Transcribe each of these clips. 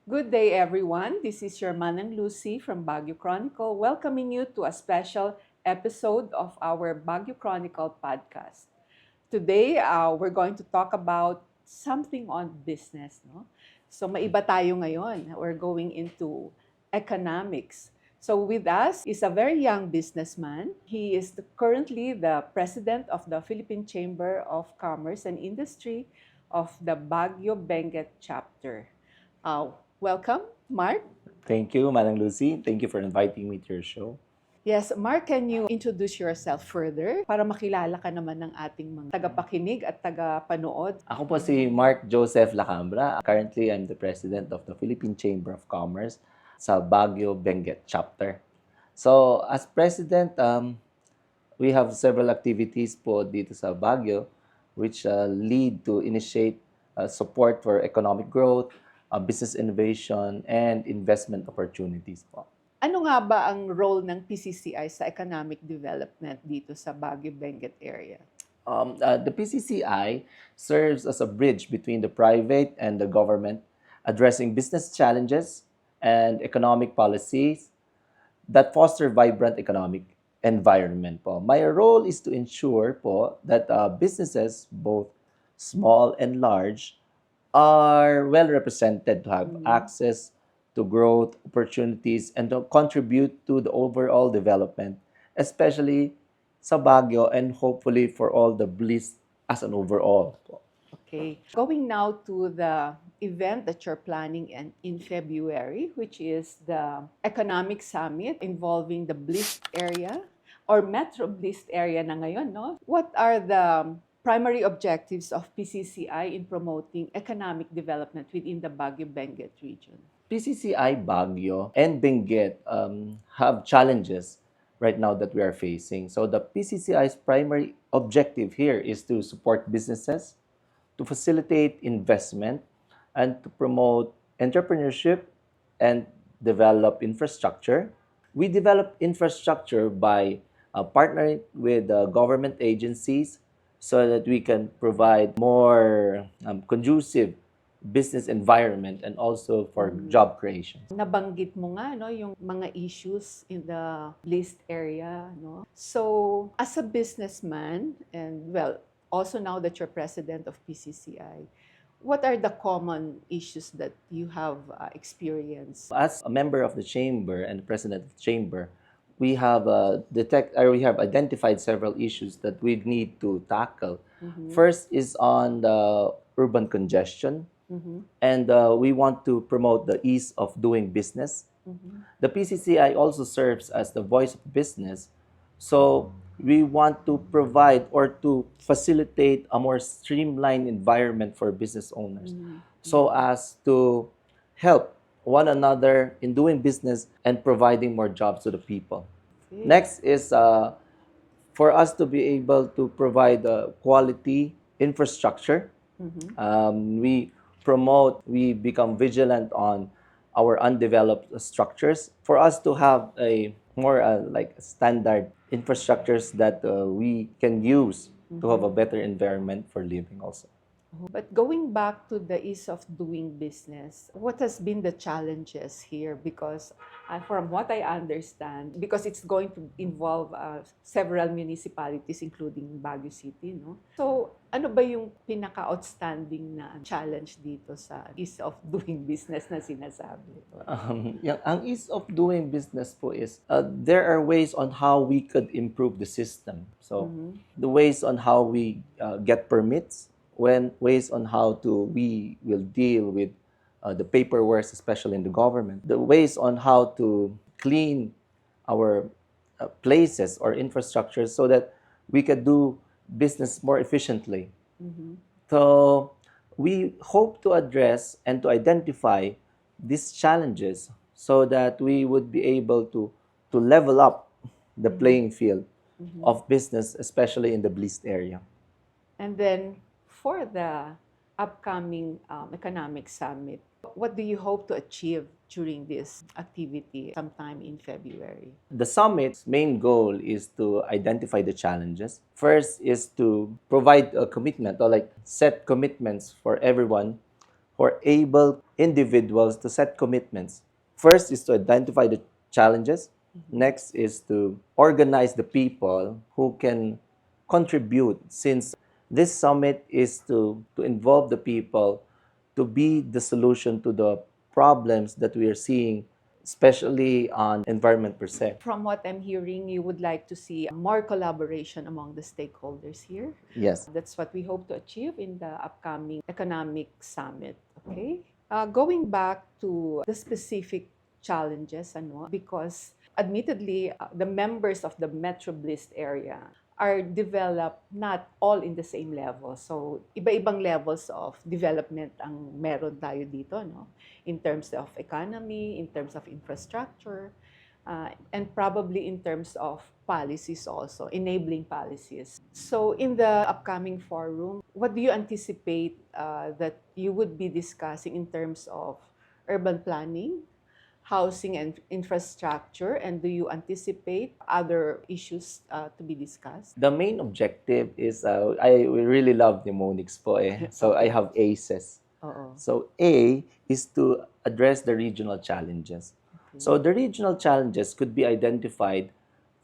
Good day, everyone. This is your Manang Lucy from Baguio Chronicle, welcoming you to a special episode of our Baguio Chronicle podcast. Today, we're going to talk about something on business. No? So, maiba tayo ngayon. We're going into economics. So, with us is a very young businessman. He is currently the president of the Philippine Chamber of Commerce and Industry of the Baguio-Benguet Chapter. Welcome, Mark. Thank you, Manang Lucy. Thank you for inviting me to your show. Yes, Mark, can you introduce yourself further para makilala ka naman ng ating mga tagapakinig at tagapanood? Ako po si Mark Joseph Lacambra. Currently, I'm the president of the Philippine Chamber of Commerce sa Baguio-Benguet Chapter. So, as president, we have several activities po dito sa Baguio which lead to initiate support for economic growth, business innovation, and investment opportunities po. Ano nga ba ang role ng PCCI sa economic development dito sa Baguio-Benguet area? The PCCI serves as a bridge between the private and the government, addressing business challenges and economic policies that foster vibrant economic environment po. My role is to ensure po that businesses, both small and large, are well represented to have access to growth opportunities and to contribute to the overall development, especially sa Baguio and hopefully for all the BLISTT as an overall. Okay. Going now to the event that you're planning in February, which is the Economic Summit involving the BLISTT area or Metro BLISTT area na ngayon, no? What are the primary objectives of PCCI in promoting economic development within the Baguio-Benguet region? PCCI Baguio and Benguet have challenges right now that we are facing. So the PCCI's primary objective here is to support businesses, to facilitate investment, and to promote entrepreneurship and develop infrastructure. We develop infrastructure by partnering with government agencies so that we can provide more conducive business environment and also for job creation. Nabanggit mo nga no yung mga issues in the list area, no. So, as a businessman and well, also now that you're president of PCCI, what are the common issues that you have experienced? As a member of the chamber and president of the chamber, we have we have identified several issues that we need to tackle. First is on the urban congestion. And we want to promote the ease of doing business. The PCCI also serves as the voice of business. So we want to provide or to facilitate a more streamlined environment for business owners so as to help one another in doing business and providing more jobs to the people. Okay. Next is for us to be able to provide quality infrastructure. We become vigilant on our undeveloped structures for us to have a more like standard infrastructures that we can use to have a better environment for living also. But going back to the ease of doing business, what has been the challenges here? Because from what I understand, because it's going to involve several municipalities, including Baguio City, no? So, ano ba yung pinaka-outstanding na challenge dito sa ease of doing business na sinasabi? Ang ease of doing business po is there are ways on how we could improve the system. So, the ways on how we get permits, ways on how we will deal with the paperwork, especially in the government, the ways on how to clean our places or infrastructures so that we can do business more efficiently. So we hope to address and to identify these challenges so that we would be able to level up the playing field of business, especially in the BLISTT area. And then, for the upcoming economic summit, what do you hope to achieve during this activity sometime in February? The summit's main goal is to identify the challenges. First is to provide a commitment or like set commitments for everyone for able individuals to set commitments. First is to identify the challenges. Next is to organize the people who can contribute, since this summit is to involve the people to be the solution to the problems that we are seeing, especially on environment per se. From what I'm hearing, you would like to see more collaboration among the stakeholders here. Yes. That's what we hope to achieve in the upcoming economic summit. Okay? Going back to the specific challenges, because admittedly, the members of the Metro BLISTT area are developed not all in the same level. So, iba-ibang levels of development ang meron tayo dito, no? In terms of economy, in terms of infrastructure, and probably in terms of policies also, enabling policies. So in the upcoming forum, what do you anticipate that you would be discussing in terms of urban planning, housing and infrastructure, and do you anticipate other issues to be discussed? The main objective is, I really love mnemonics po eh. So I have ACEs. Oo. So A is to address the regional challenges. So the regional challenges could be identified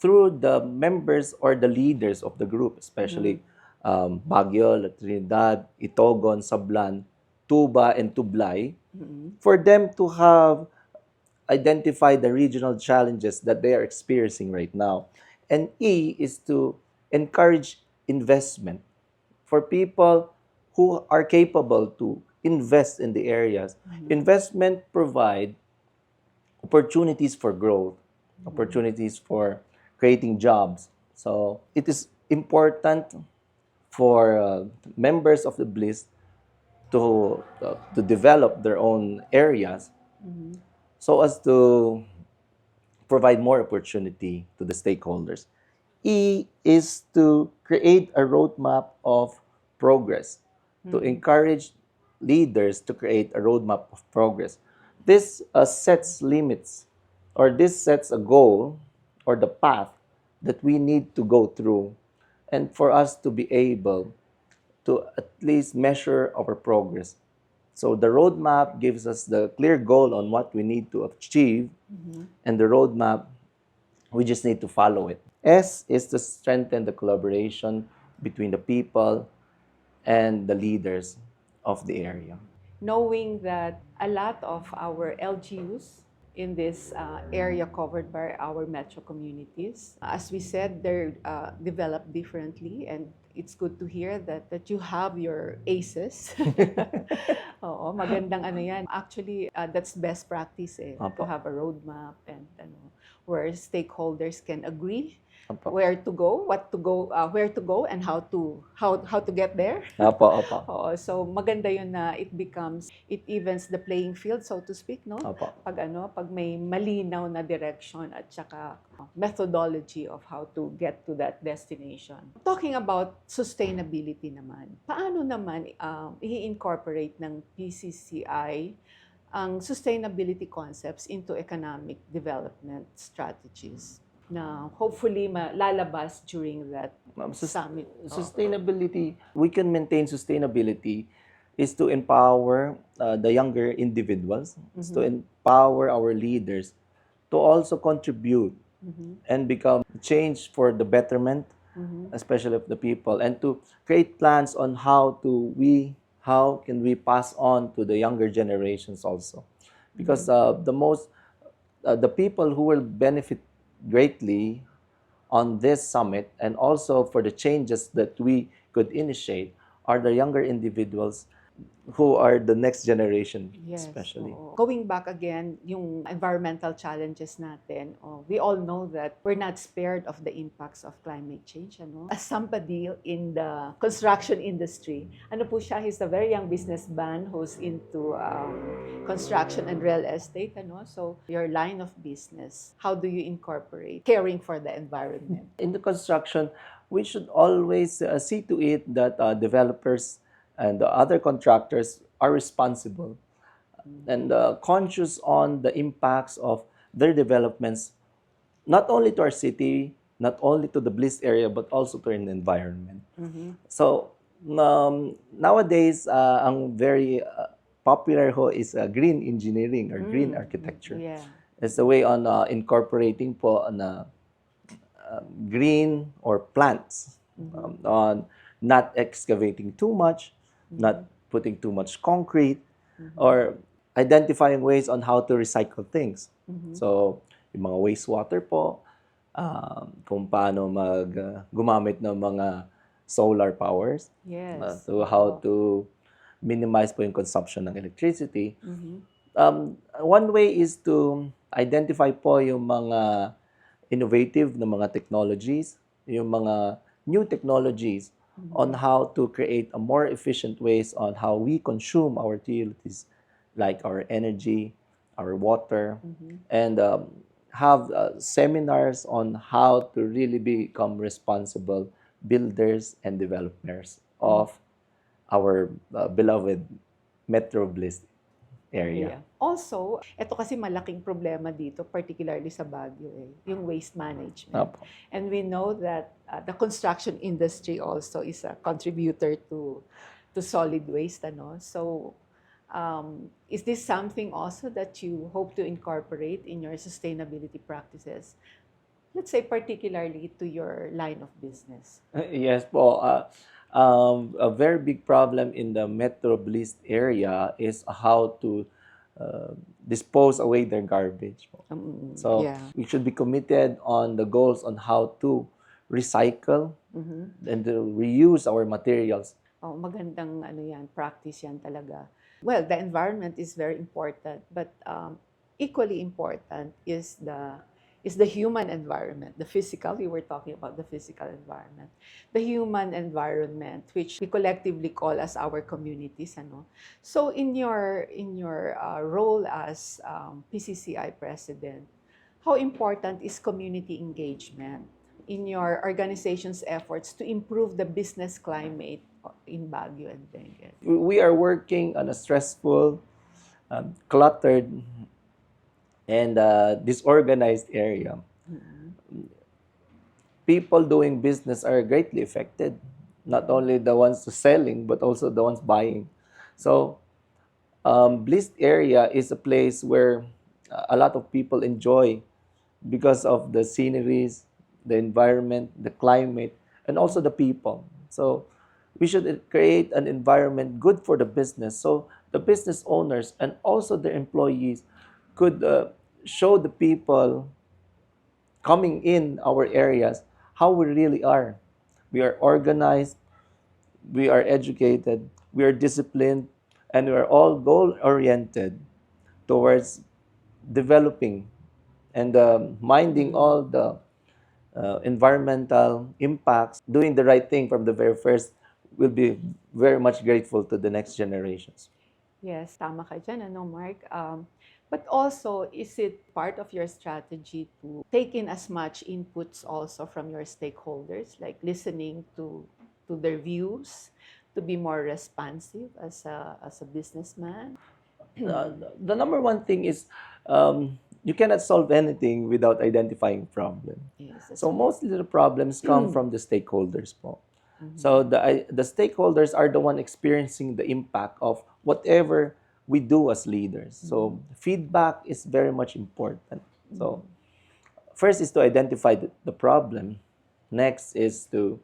through the members or the leaders of the group, especially Baguio, La Trinidad, Itogon, Sablan, Tuba, and Tublay, for them to have identified the regional challenges that they are experiencing right now. And E is to encourage investment for people who are capable to invest in the areas. Investment provide opportunities for growth, opportunities for creating jobs. So it is important for members of the BLISTT to develop their own areas so as to provide more opportunity to the stakeholders. E is to create a roadmap of progress, to encourage leaders to create a roadmap of progress. This sets limits, or this sets a goal or the path that we need to go through, and for us to be able to at least measure our progress. So the roadmap gives us the clear goal on what we need to achieve, and the roadmap, we just need to follow it. S is to strengthen the collaboration between the people and the leaders of the area. Knowing that a lot of our LGUs in this area covered by our metro communities, as we said, they're developed differently, and it's good to hear that you have your ACEs. Oo, magandang ano yan. Actually, that's best practice to Opo. have a roadmap and where stakeholders can agree Opo. where to go, where to go, and how to get there. Opo, opo. Oo, so maganda yun na it evens the playing field, so to speak, no? Opo. Pag may malinaw na direction at saka methodology of how to get to that destination. Talking about sustainability naman, paano naman i-incorporate ng PCCI ang sustainability concepts into economic development strategies na hopefully lalabas during that summit? Sustainability, we can maintain sustainability is to empower the younger individuals, is to empower our leaders to also contribute and become change for the betterment, especially of the people, and to create plans on how can we pass on to the younger generations also, because the people who will benefit greatly on this summit, and also for the changes that we could initiate, are the younger individuals who are the next generation, Yes, especially. oo. Going back again, yung environmental challenges natin, we all know that we're not spared of the impacts of climate change. As somebody in the construction industry, he's a very young businessman who's into construction and real estate. So your line of business, how do you incorporate caring for the environment? In the construction, we should always see to it that developers and the other contractors are responsible and conscious on the impacts of their developments, not only to our city, not only to the BLISTT area, but also to the environment. So nowadays, ang very popular ho is green engineering or green architecture. Yeah. It's a way on incorporating po na green or plants on not excavating too much, not putting too much concrete, or identifying ways on how to recycle things. So, yung mga wastewater po, kung paano gumamit ng mga solar powers, Yes. to how to minimize po yung consumption ng electricity. One way is to identify po yung mga innovative na mga technologies, yung mga new technologies on how to create a more efficient ways on how we consume our utilities, like our energy, our water, and have seminars on how to really become responsible builders and developers of our beloved Metro BLISTT area. Yeah. Also, ito kasi malaking problema dito, particularly sa Baguio, yung waste management. Opo. And we know that the construction industry also is a contributor to solid waste, ano? So, is this something also that you hope to incorporate in your sustainability practices? Let's say particularly to your line of business. Yes po. A very big problem in the Metro BLISTT area is how to dispose away their garbage po. So, Yeah. we should be committed on the goals on how to recycle and to reuse our materials. Oh, magandang ano yan, practice yan talaga. Well, the environment is very important, but equally important is the human environment, the physical. We were talking about the physical environment, the human environment, which we collectively call as our communities. Ano? So, in your role as PCCI president, how important is community engagement in your organization's efforts to improve the business climate in Baguio and Benguet? We are working on a stressful, cluttered, and disorganized area. People doing business are greatly affected, not only the ones selling, but also the ones buying. So, BLISTT area is a place where a lot of people enjoy because of the sceneries, the environment, the climate, and also the people. So, we should create an environment good for the business so the business owners and also the employees could show the people coming in our areas how we really are. We are organized, we are educated, we are disciplined, and we are all goal-oriented towards developing and minding all the environmental impacts, doing the right thing from the very first. Will be very much grateful to the next generations. Yes, tama ka dyan, ano, Mark? But also, is it part of your strategy to take in as much inputs also from your stakeholders, like listening to their views, to be more responsive as a businessman? The number one thing is you cannot solve anything without identifying problem. Yes, So mostly the problems come from the stakeholders po. So the stakeholders are the one experiencing the impact of whatever we do as leaders. So feedback is very much important. So first is to identify the problem. Next is to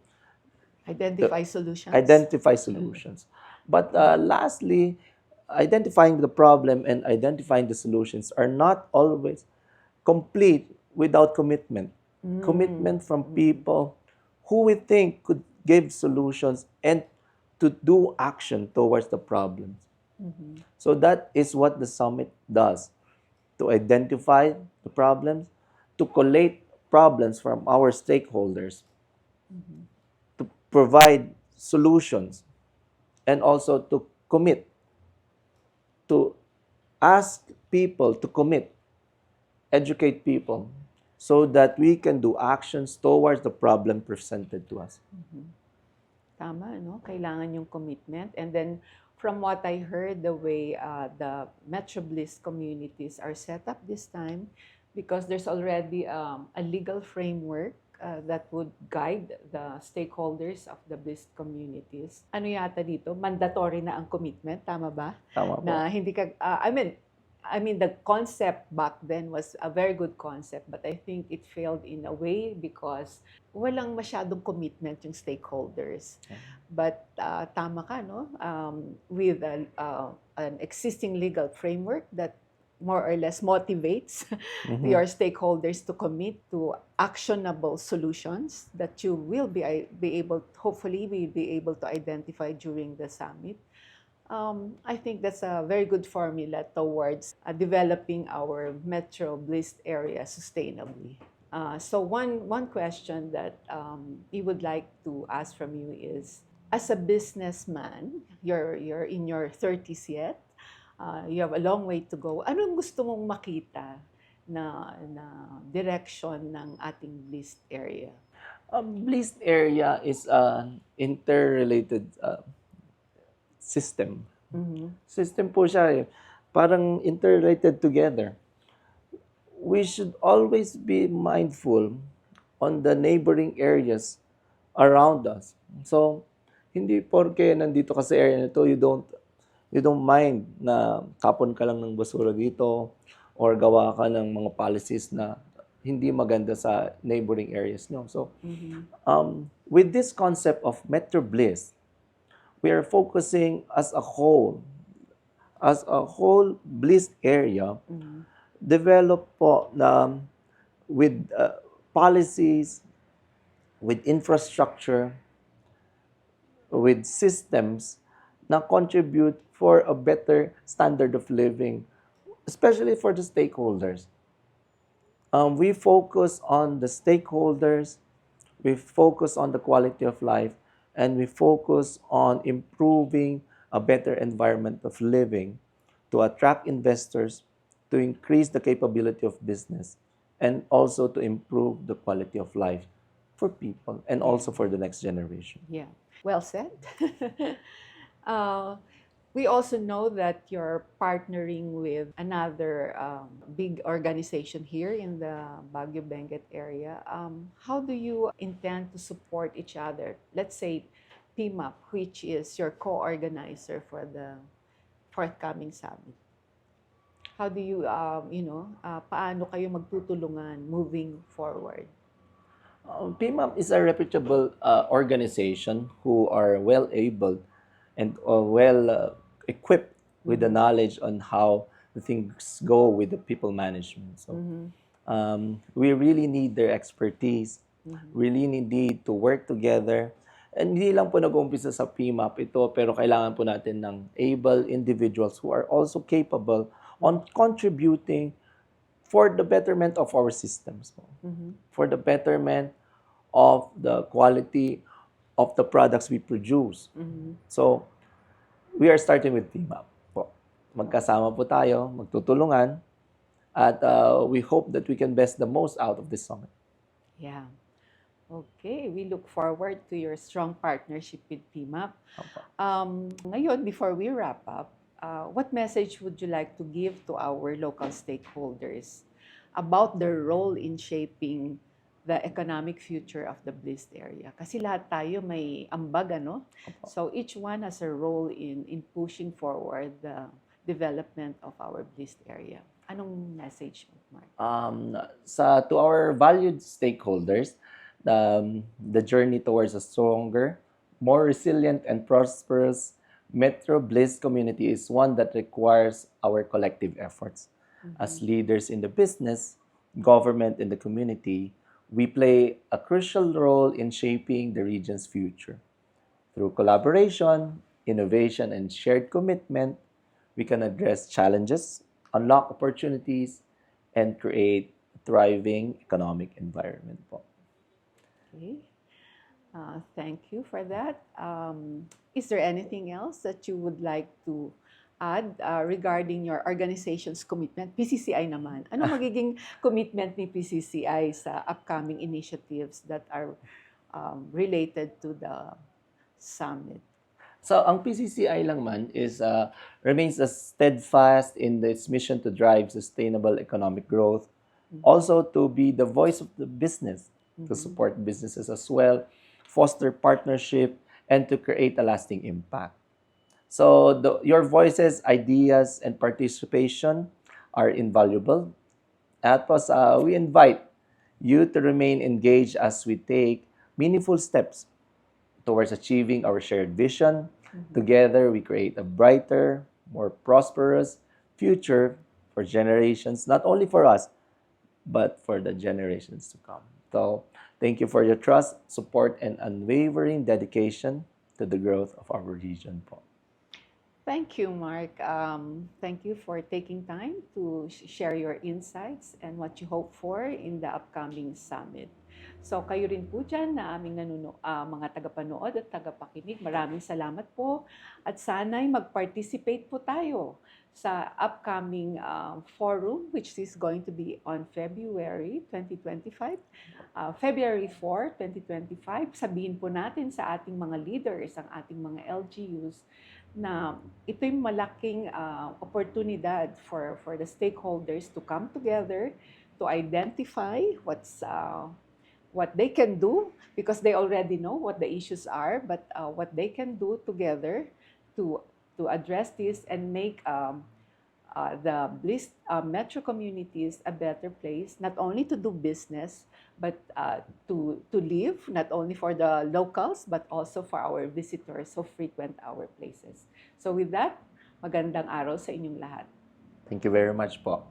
identify solutions. identify solutions. But lastly, identifying the problem and identifying the solutions are not always complete without commitment. Commitment from people who we think could give solutions and to do action towards the problems. So that is what the summit does, to identify the problems, to collate problems from our stakeholders, to provide solutions, and also to commit, to ask people to commit, educate people, so that we can do actions towards the problem presented to us. Tama, no? Kailangan yung commitment. And then, from what I heard, the way the Metro BLISTT communities are set up this time, because there's already a legal framework that would guide the stakeholders of the BLISTT communities. Ano yata dito? Mandatory na ang commitment, tama ba? Tama po. Na hindi ka, I mean, the concept back then was a very good concept, but I think it failed in a way because walang masyadong commitment yung stakeholders. But tama ka, no? With an existing legal framework that more or less motivates your stakeholders to commit to actionable solutions that you will be able, hopefully, will be able to identify during the summit. I think that's a very good formula towards developing our Metro BLISTT area sustainably. So one question that we would like to ask from you is, as a businessman, you're in your 30s yet, you have a long way to go. Anong gusto mong makita na direction ng ating BLISTT area? BLISTT area is an interrelated system. System po siya eh. Parang interrelated together. We should always be mindful on the neighboring areas around us. So, hindi porke nandito ka sa area nito, you don't mind na tapon ka lang ng basura dito or gawa ka ng mga policies na hindi maganda sa neighboring areas nyo. So, with this concept of Metro BLISTT, we are focusing as a whole BLISTT area, develop po na with policies, with infrastructure, with systems na contribute for a better standard of living, especially for the stakeholders. We focus on the stakeholders, we focus on the quality of life, and we focus on improving a better environment of living to attract investors, to increase the capability of business, and also to improve the quality of life for people and also for the next generation. Yeah, well said. We also know that you're partnering with another big organization here in the Baguio-Benguet area. How do you intend to support each other? Let's say PMAP, which is your co-organizer for the forthcoming summit. How do you, paano kayo magtutulungan moving forward? PMAP is a reputable organization who are well able and well equipped with the knowledge on how the things go with the people management. So we really need their expertise. We really need to work together. And hindi lang po nag-uumpisa sa PMAP ito, pero kailangan po natin ng able individuals who are also capable on contributing for the betterment of our systems, for the betterment of the quality of the products we produce. So, we are starting with PMAP po. Magkasama po tayo, magtutulungan, at we hope that we can best the most out of this summit. Yeah. Okay, we look forward to your strong partnership with PMAP. Ngayon, before we wrap up, what message would you like to give to our local stakeholders about their role in shaping the economic future of the BLISTT area? Kasi lahat tayo may ambag, ano? So each one has a role in pushing forward the development of our BLISTT area. Anong message mo, Mark? To our valued stakeholders, the journey towards a stronger, more resilient, and prosperous Metro BLISTT community is one that requires our collective efforts. As leaders in the business, government, and the community, we play a crucial role in shaping the region's future. Through collaboration, innovation, and shared commitment, we can address challenges, unlock opportunities, and create a thriving economic environment po. Okay. Thank you for that. Is there anything else that you would like to add regarding your organization's commitment? PCCI naman. Ano magiging commitment ni PCCI sa upcoming initiatives that are related to the summit? So, ang PCCI lang man is remains as steadfast in its mission to drive sustainable economic growth, also to be the voice of the business to support businesses as well, foster partnership, and to create a lasting impact. So your voices, ideas, and participation are invaluable. At POS, we invite you to remain engaged as we take meaningful steps towards achieving our shared vision. Together, we create a brighter, more prosperous future for generations, not only for us, but for the generations to come. So, thank you for your trust, support, and unwavering dedication to the growth of our region po. Thank you, Mark. Thank you for taking time to share your insights and what you hope for in the upcoming summit. So kayo rin po dyan na aming mga tagapanood at tagapakinig, maraming salamat po at sana'y mag-participate po tayo sa upcoming forum which is going to be on February 2025. February 4, 2025, sabihin po natin sa ating mga leaders, ang ating mga LGUs, na ito'y malaking oportunidad for the stakeholders to come together to identify what they can do, because they already know what the issues are, but what they can do together to address this and make the BLISTT metro communities a better place, not only to do business, but to live, not only for the locals, but also for our visitors who frequent our places. So with that, magandang araw sa inyong lahat. Thank you very much po.